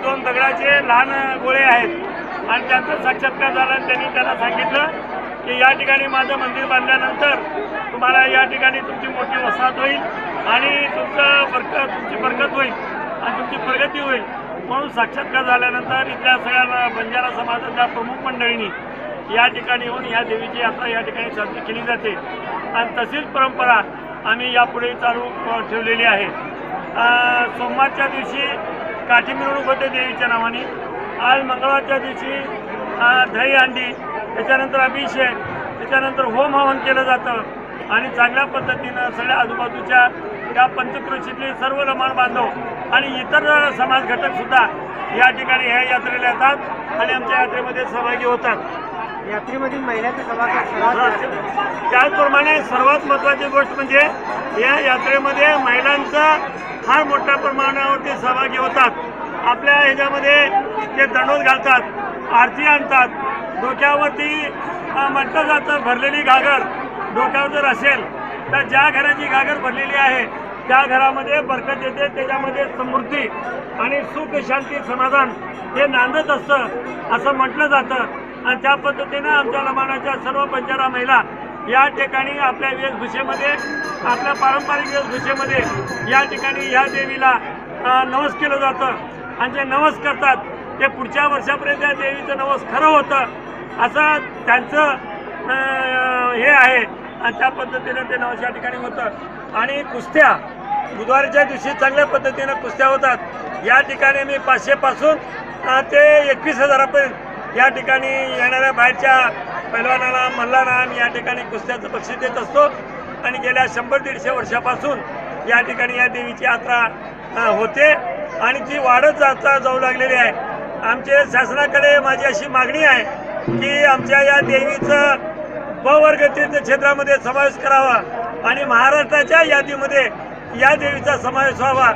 दोन दगडाचे लहान गोळे आहेत आणि त्यांचा साक्षात्कार झाला। त्यांनी त्यांना सांगितलं की या ठिकाणी माझं मंदिर बांधल्यानंतर तुम्हाला या ठिकाणी तुमची मोठी वसाहत होईल आणि तुमची बरकत होईल आणि तुमची प्रगती होईल। म्हणून साक्षात्कार झाल्यानंतर इथल्या सगळ्या बंजारा समाजाच्या प्रमुख मंडळींनी या ठिकाणी येऊन या देवीची यात्रा या ठिकाणी साजरी केली जाते आणि तशीच परंपरा आम्ही यापुढे चालू ठेवलेली आहे। सोमवारच्या दिवशी काठी मिरवणूक होते देवीच्या नावाने। आज मंगळवारच्या दिवशी दहीहंडी, त्याच्यानंतर अभिषेक, त्याच्यानंतर होम हवन केलं जातं आणि चांगल्या पद्धतीनं सगळ्या आजूबाजूच्या या पंचक्रोशीतले सर्व लमाण बांधव आणि इतर समाज घटकसुद्धा या ठिकाणी ह्या यात्रेला येतात आणि आमच्या यात्रेमध्ये सहभागी होतात। यात्रेमध्ये महिलांचा सहभाग त्याचप्रमाणे सर्वात महत्त्वाची गोष्ट म्हणजे या यात्रेमध्ये महिलांचा फार मोठ्या प्रमाणावरती सहभागी होतात। आपल्या ह्याच्यामध्ये ते दंडोत घालतात, आरती आणतात, डोक्यावरती म्हटलं जातं भरलेली घागर डोक्यावर जर असेल तर ज्या घराची घागर भरलेली आहे त्या घरामध्ये बरकत येते, त्याच्यामध्ये समृद्धी आणि सुख शांती समाधान हे नांदत असतं असं म्हटलं जातं। आणि त्या पद्धतीनं आमच्या लमाणाच्या सर्व बंजारा महिला या ठिकाणी आपल्या वेशभूषेमध्ये, आपल्या पारंपरिक वेशभूषेमध्ये या ठिकाणी ह्या देवीला नवस केलं जातं आणि जे नवस करतात ते पुढच्या वर्षापर्यंत त्या देवीचं नवस खरं होतं असं त्यांचं हे आहे आणि त्या पद्धतीनं ते नवस या ठिकाणी होतं। आणि कुस्त्या बुधवारच्या दिवशी चांगल्या पद्धतीनं कुस्त्या होतात। या ठिकाणी मी 500 पासून ते 21,000पर्यंत या ठिकाणी येणाऱ्या बाहेरच्या पैलवानाला मल्लांना आम्ही या ठिकाणी कुस्त्याचं बक्षीस देत असतो आणि गेल्या 100-150 वर्षापासून या ठिकाणी या देवीची यात्रा होते आणि ती वाढत जाऊ लागलेली आहे। आमच्या शासनाकडे माझी अशी मागणी आहे की आमच्या या देवीचं ब वर्ग तीर्थक्षेत्रामध्ये समावेश करावा आणि महाराष्ट्राच्या यादीमध्ये या देवीचा समावेश व्हावा।